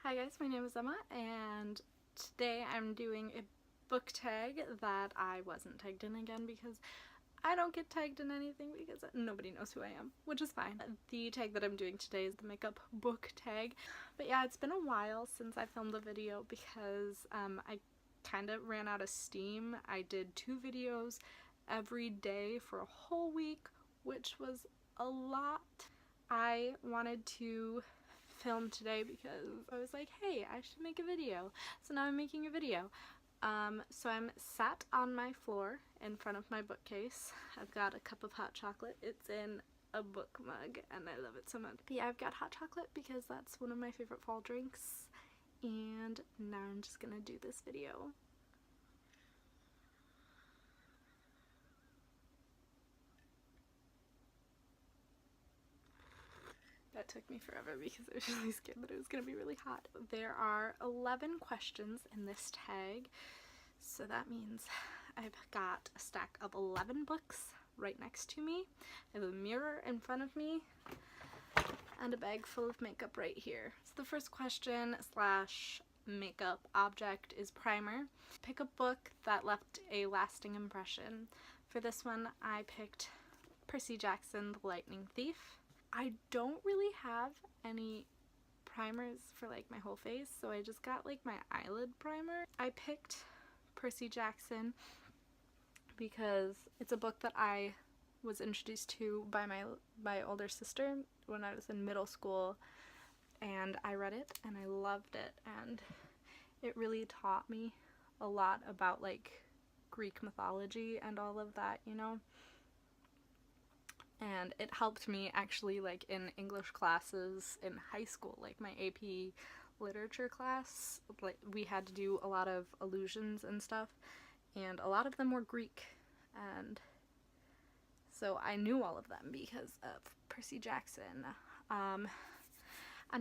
Hi guys, my name is Emma, and today I'm doing a book tag that I wasn't tagged in again because I don't get tagged in anything because nobody knows who I am, which is fine. The tag that I'm doing today is the makeup book tag. But yeah, it's been a while since I filmed a video because I kind of ran out of steam. I did 2 videos every day for a whole week, which was a lot. I wanted to film today because I was like, hey, I should make a video. So now I'm making a video. So I'm sat on my floor in front of my bookcase. I've got a cup of hot chocolate. It's in a book mug and I love it so much. But yeah, I've got hot chocolate because that's one of my favorite fall drinks. And now I'm just gonna do this video. That took me forever because I was really scared that it was going to be really hot. There are 11 questions in this tag, so that means I've got a stack of 11 books right next to me. I have a mirror in front of me and a bag full of makeup right here. So the first question slash makeup object is primer. Pick a book that left a lasting impression. For this one, I picked Percy Jackson, The Lightning Thief. I don't really have any primers for like my whole face, so I just got like my eyelid primer. I picked Percy Jackson because it's a book that I was introduced to by my older sister when I was in middle school, and I read it and I loved it, and it really taught me a lot about like Greek mythology and all of that, you know. And it helped me actually like in English classes in high school, like my AP literature class, like we had to do a lot of allusions and stuff, and a lot of them were Greek, and so I knew all of them because of Percy Jackson. And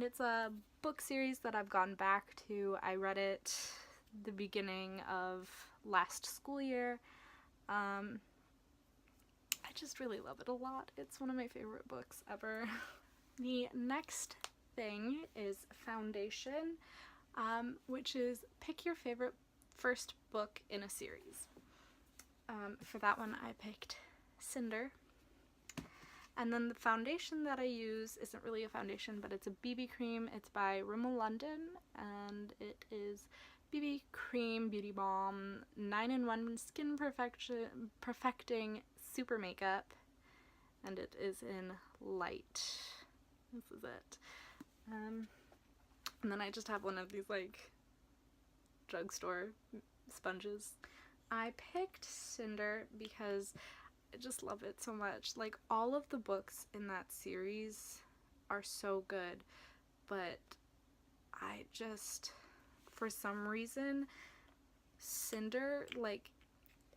it's a book series that I've gone back to. I read it the beginning of last school year. I just really love it a lot. It's one of my favorite books ever. The next thing is foundation, which is pick your favorite first book in a series. For that one I picked Cinder. And then the foundation that I use isn't really a foundation, but it's a BB cream. It's by Rimmel London, and it is BB Cream Beauty Balm 9-in-1 Skin Perfecting Super Makeup, and it is in light. This is it. And then I just have one of these like drugstore sponges. I picked Cinder because I just love it so much. Like, all of the books in that series are so good, but I just, for some reason, Cinder, like,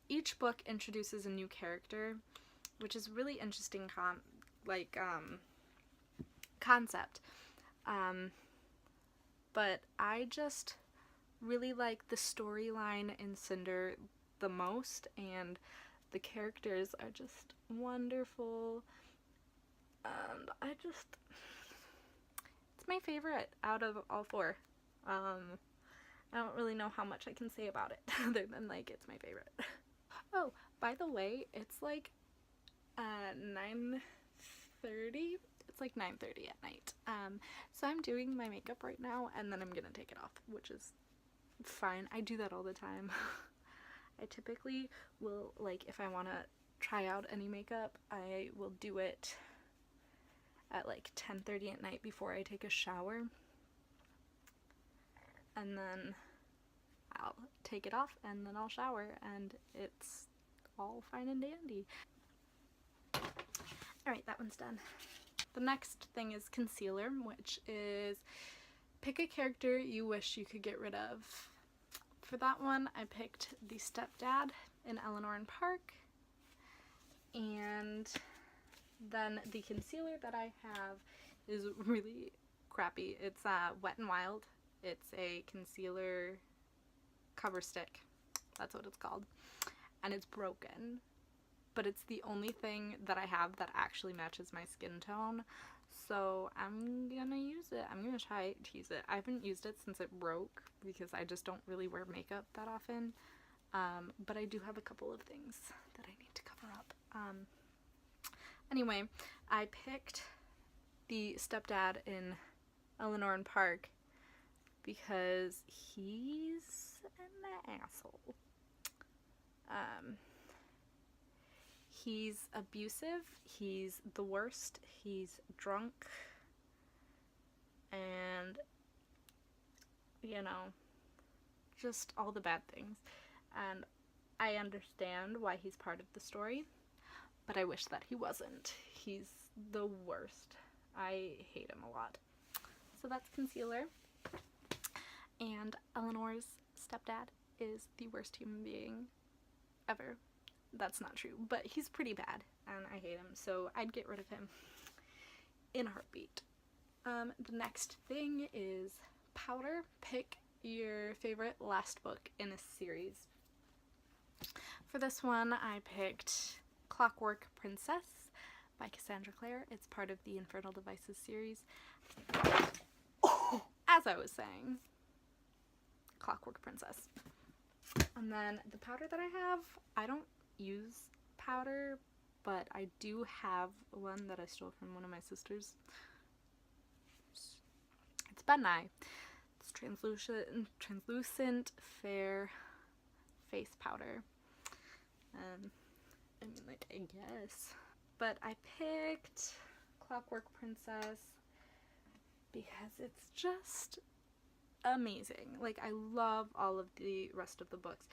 each book introduces a new character, which is really interesting concept. But I just really like the storyline in Cinder the most, and the characters are just wonderful, and it's my favorite out of all 4. I don't really know how much I can say about it other than like it's my favorite. Oh, by the way, it's like 9:30. It's like 9:30 at night. So I'm doing my makeup right now, and then I'm gonna take it off, which is fine. I do that all the time. I typically will, like, if I want to try out any makeup, I will do it at like 10:30 at night before I take a shower, and then I'll take it off and then I'll shower and it's all fine and dandy. Alright, that one's done. The next thing is concealer, which is pick a character you wish you could get rid of. For that one, I picked the stepdad in Eleanor and Park, and then the concealer that I have is really crappy. It's Wet n Wild. It's a concealer cover stick, that's what it's called, and it's broken, but it's the only thing that I have that actually matches my skin tone, So I'm gonna use it. I'm gonna try to use it. I haven't used it since it broke because I just don't really wear makeup that often. But I do have a couple of things that I need to cover up. Anyway, I picked the stepdad in Eleanor and Park because he's an asshole. He's abusive, he's the worst, he's drunk, and, you know, just all the bad things. And I understand why he's part of the story, but I wish that he wasn't. He's the worst. I hate him a lot. So that's concealer. And Eleanor's stepdad is the worst human being ever. That's not true, but he's pretty bad, and I hate him, so I'd get rid of him in a heartbeat. The next thing is powder. Pick your favorite last book in a series. For this one, I picked Clockwork Princess by Cassandra Clare. It's part of the Infernal Devices series. As I was saying, Clockwork Princess. And then the powder that I have, I don't use powder, but I do have one that I stole from one of my sisters. It's Ben Nye. It's translucent fair face powder. I mean, like, I guess. But I picked Clockwork Princess because it's just amazing. Like, I love all of the rest of the books.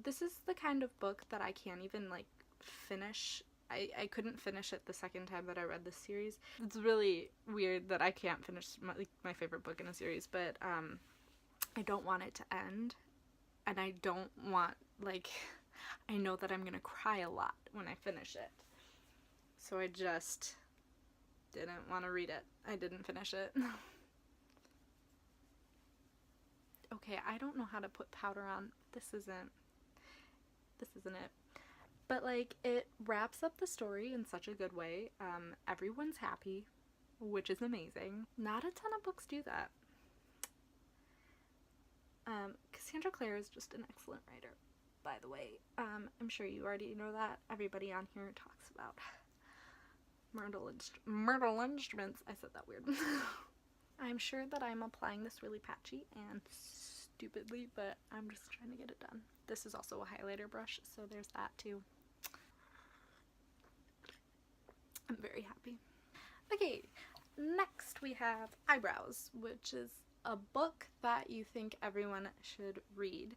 This is the kind of book that I can't even, like, finish. I couldn't finish it the second time that I read this series. It's really weird that I can't finish my favorite book in a series, but I don't want it to end, and I don't want, like, I know that I'm gonna cry a lot when I finish it. So I just didn't want to read it. I didn't finish it. Okay, I don't know how to put powder on. This isn't it. But, like, it wraps up the story in such a good way. Everyone's happy, which is amazing. Not a ton of books do that. Cassandra Clare is just an excellent writer, by the way. I'm sure you already know that. Everybody on here talks about Myrtle Instruments. I said that weird. I'm sure that I'm applying this really patchy and stupidly, but I'm just trying to get it done. This is also a highlighter brush, so there's that too. I'm very happy. Okay, next we have Eyebrows, which is a book that you think everyone should read,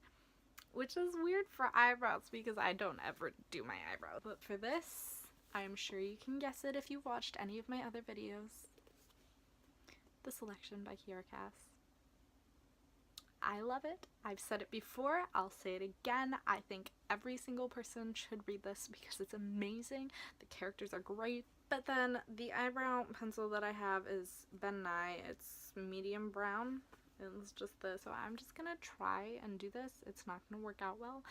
which is weird for eyebrows because I don't ever do my eyebrows. But for this, I'm sure you can guess it if you've watched any of my other videos. The Selection by Kiara Cass. I love it. I've said it before. I'll say it again. I think every single person should read this because it's amazing. The characters are great. But then the eyebrow pencil that I have is Ben Nye. It's medium brown. It's just this. So I'm just gonna try and do this. It's not gonna work out well,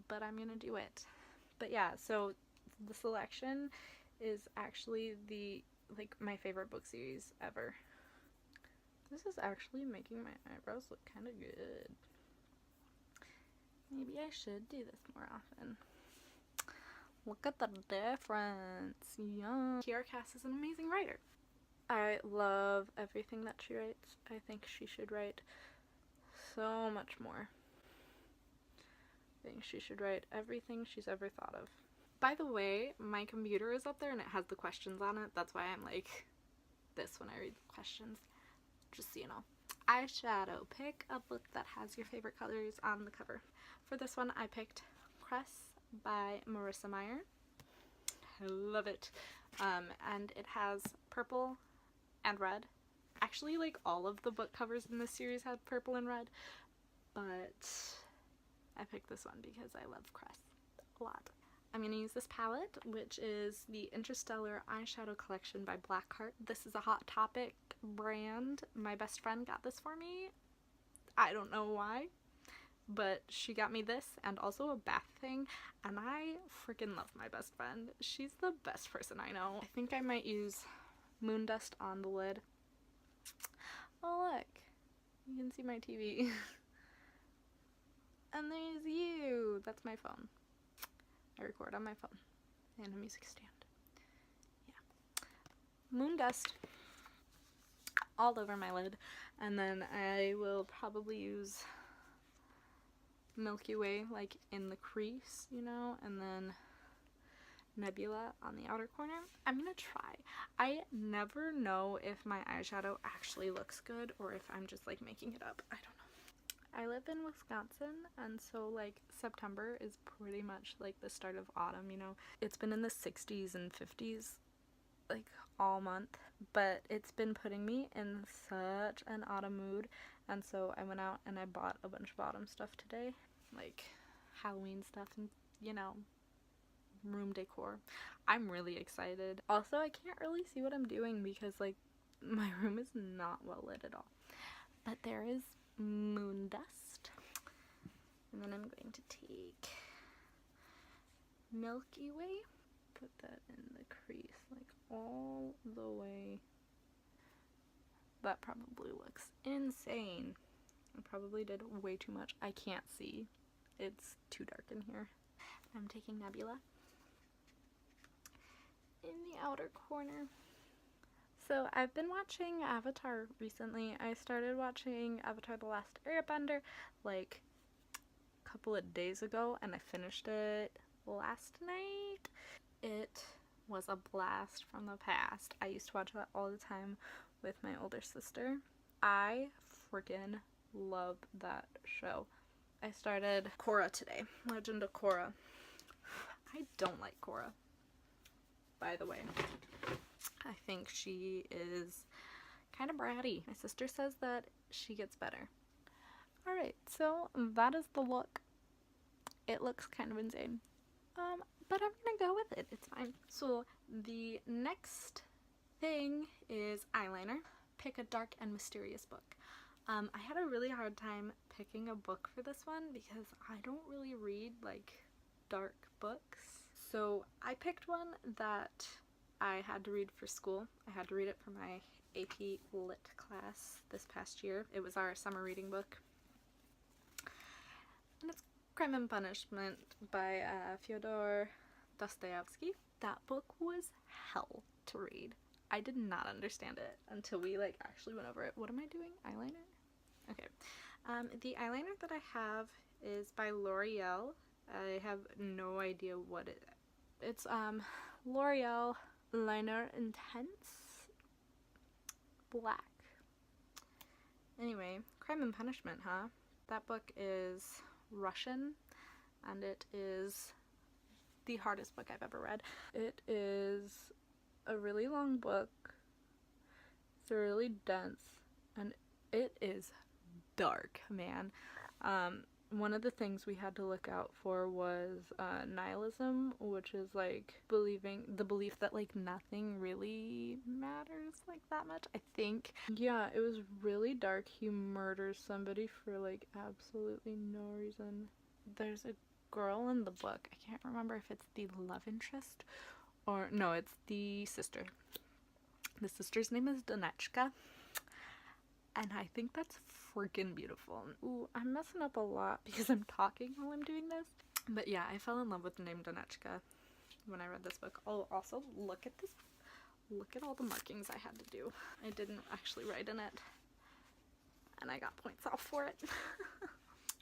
but I'm gonna do it. But yeah, so The Selection is actually my favorite book series ever. This is actually making my eyebrows look kind of good. Maybe I should do this more often. Look at the difference. Yeah. Kiara Cass is an amazing writer. I love everything that she writes. I think she should write so much more. I think she should write everything she's ever thought of. By the way, my computer is up there and it has the questions on it. That's why I'm like this when I read the questions. Just so you know. Eyeshadow. Pick a book that has your favorite colors on the cover. For this one, I picked Cress by Marissa Meyer. I love it. And it has purple and red. Actually, like, all of the book covers in this series have purple and red, but I picked this one because I love Cress a lot. I'm going to use this palette, which is the Interstellar Eyeshadow Collection by Blackheart. This is a Hot Topic brand. My best friend got this for me. I don't know why, but she got me this and also a bath thing, and I freaking love my best friend. She's the best person I know. I think I might use moon dust on the lid. Oh look, you can see my TV. And there's you. That's my phone. I record on my phone and a music stand. Yeah. Moon dust all over my lid, and then I will probably use Milky Way like in the crease, you know, and then Nebula on the outer corner. I'm gonna try. I never know if my eyeshadow actually looks good or if I'm just like making it up. I don't know. I live in Wisconsin, and so like September is pretty much like the start of autumn, you know. It's been in the 60s and 50s like all month, but it's been putting me in such an autumn mood, and so I went out and I bought a bunch of autumn stuff today, like Halloween stuff and, you know, room decor. I'm really excited. Also, I can't really see what I'm doing because like my room is not well lit at all, but there is moon dust, and then I'm going to take Milky Way, put that in the crease like all the way. That probably looks insane. I probably did way too much. I can't see. It's too dark in here. I'm taking Nebula in the outer corner. So I've been watching Avatar recently. I started watching Avatar The Last Airbender like a couple of days ago, and I finished it last night. It was a blast from the past. I used to watch that all the time with my older sister. I freaking love that show. I started Korra today, Legend of Korra. I don't like Korra, by the way. I think she is kind of bratty. My sister says that she gets better. Alright, so that is the look. It looks kind of insane. But I'm gonna go with it. It's fine. So the next thing is eyeliner. Pick a dark and mysterious book. I had a really hard time picking a book for this one because I don't really read like dark books. So I picked one that I had to read for school. I had to read it for my AP Lit class this past year. It was our summer reading book. And it's Crime and Punishment by Fyodor Dostoevsky. That book was hell to read. I did not understand it until we like actually went over it. What am I doing? Eyeliner? Okay. The eyeliner that I have is by L'Oreal. I have no idea what it is. It's L'Oreal Liner Intense Black. Anyway, Crime and Punishment, huh? That book is Russian, and it is the hardest book I've ever read. It is a really long book. It's really dense, and it is dark, man. One of the things we had to look out for was nihilism, which is like the belief that like nothing really matters like that much, I think. Yeah, it was really dark. He murders somebody for like absolutely no reason. There's a girl in the book. I can't remember if it's the love interest or no, it's the sister. The sister's name is Donechka, and I think that's freaking beautiful. Ooh, I'm messing up a lot because I'm talking while I'm doing this. But yeah, I fell in love with the name Donechka when I read this book. Oh, also, look at this. Look at all the markings I had to do. I didn't actually write in it, and I got points off for it.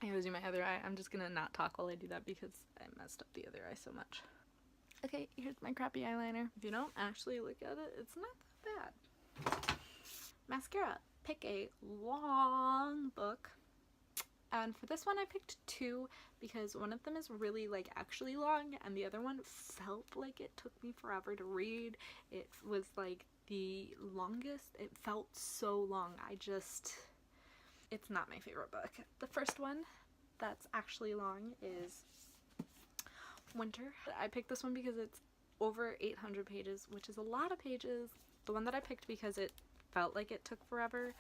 I always do my other eye. I'm just gonna not talk while I do that because I messed up the other eye so much. Okay, here's my crappy eyeliner. If you don't actually look at it, it's not that bad. Mascara. Pick a long book, and for this one I picked two because one of them is really like actually long and the other one felt like it took me forever to read. It was like the longest. It felt so long. It's not my favorite book. The first one that's actually long is Winter. I picked this one because it's over 800 pages, which is a lot of pages. The one that I picked because it felt like it took forever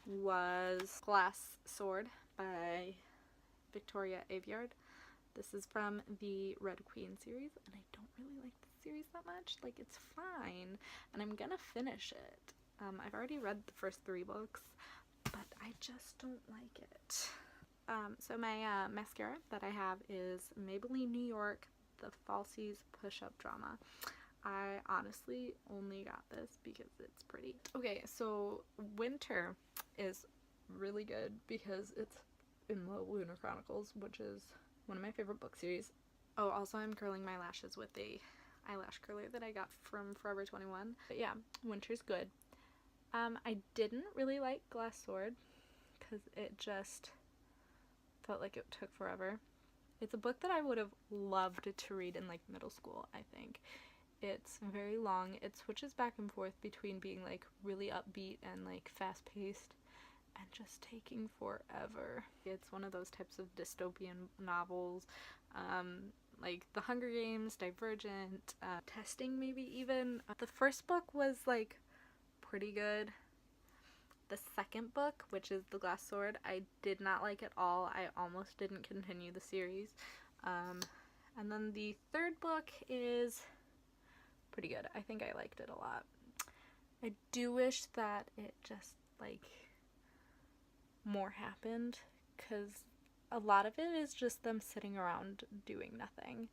was Glass Sword by Victoria Aveyard. This is from the Red Queen series, and I don't really like the series that much. Like, it's fine, and I'm gonna finish it. I've already read the first 3 books, but I just don't like it. So my mascara that I have is Maybelline New York, the Falsies Push-Up Drama. I honestly only got this because it's pretty. Okay, so Winter is really good because it's in the Lunar Chronicles, which is one of my favorite book series. Oh, also I'm curling my lashes with a eyelash curler that I got from Forever 21. But yeah, Winter's good. I didn't really like Glass Sword because it just felt like it took forever. It's a book that I would have loved to read in like middle school, I think. It's very long. It switches back and forth between being like really upbeat and like fast-paced and just taking forever. It's one of those types of dystopian novels, like The Hunger Games, Divergent, Testing maybe even. The first book was like pretty good. The second book, which is The Glass Sword, I did not like at all. I almost didn't continue the series. And then the third book is pretty good. I think I liked it a lot. I do wish that it just like more happened, because a lot of it is just them sitting around doing nothing.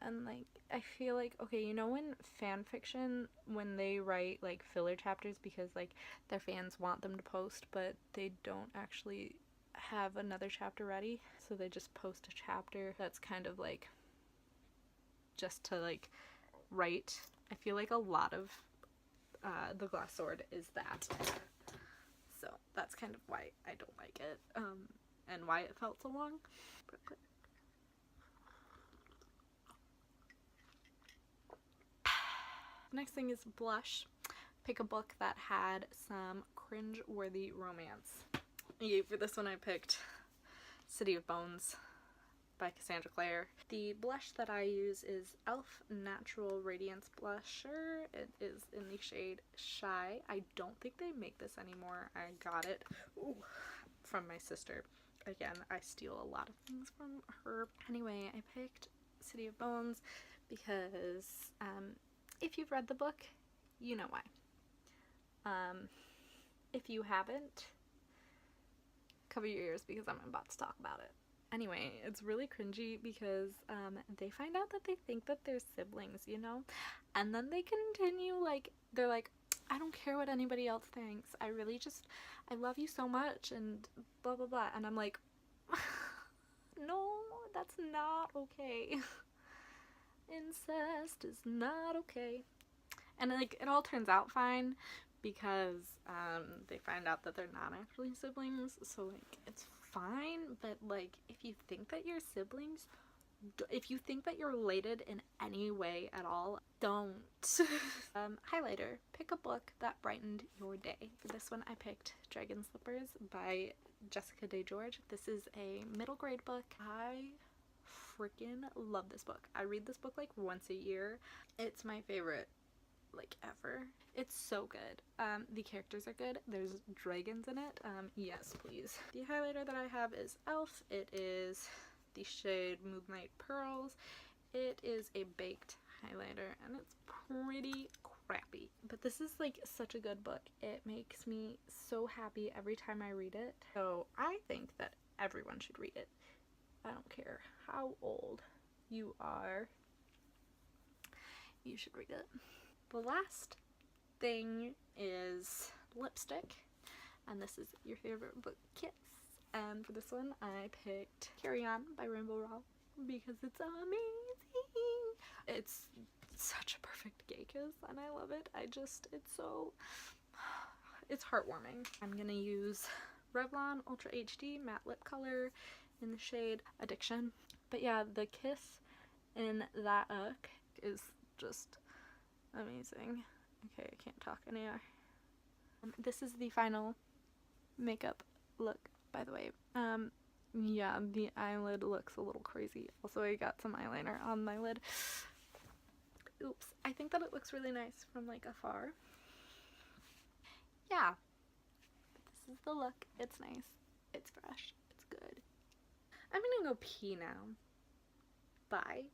And like, I feel like, okay, you know when fan fiction, when they write like filler chapters because like their fans want them to post, but they don't actually have another chapter ready, so they just post a chapter that's kind of like just to like write. I feel like a lot of The Glass Sword is that. So that's kind of why I don't like it, and why it felt so long. Next thing is blush. Pick a book that had some cringe-worthy romance. Okay, for this one I picked City of Bones by Cassandra Clare. The blush that I use is e.l.f. Natural Radiance Blusher. It is in the shade Shy. I don't think they make this anymore. I got it from my sister. Again, I steal a lot of things from her. Anyway, I picked City of Bones because if you've read the book, you know why. If you haven't, cover your ears because I'm about to talk about it. Anyway, it's really cringy because they find out that they think that they're siblings, you know? And then they continue, like, they're like, I don't care what anybody else thinks. I love you so much and blah, blah, blah. And I'm like, no, that's not okay. Incest is not okay. And, like, it all turns out fine because they find out that they're not actually siblings. So, like, it's fine, but like if you think that you're siblings, if you think that you're related in any way at all, don't. Highlighter. Pick a book that brightened your day. For this one I picked Dragon Slippers by Jessica Day George. This is a middle grade book. I freaking love this book. I read this book like once a year. It's my favorite like ever. It's so good. The characters are good. There's dragons in it. Yes, please. The highlighter that I have is e.l.f. It is the shade Moonlight Pearls. It is a baked highlighter and it's pretty crappy. But this is like such a good book. It makes me so happy every time I read it. So I think that everyone should read it. I don't care how old you are. You should read it. The last thing is lipstick, and this is your favorite book, Kiss. And for this one I picked Carry On by Rainbow Rowell because it's amazing. It's such a perfect gay kiss and I love it. It's heartwarming. I'm gonna use Revlon Ultra HD Matte Lip Color in the shade Addiction. But yeah, the kiss in that is just amazing. Okay, I can't talk anymore. This is the final makeup look, by the way. Yeah, the eyelid looks a little crazy. Also, I got some eyeliner on my lid. Oops. I think that it looks really nice from like afar. Yeah. This is the look. It's nice. It's fresh. It's good. I'm gonna go pee now. Bye.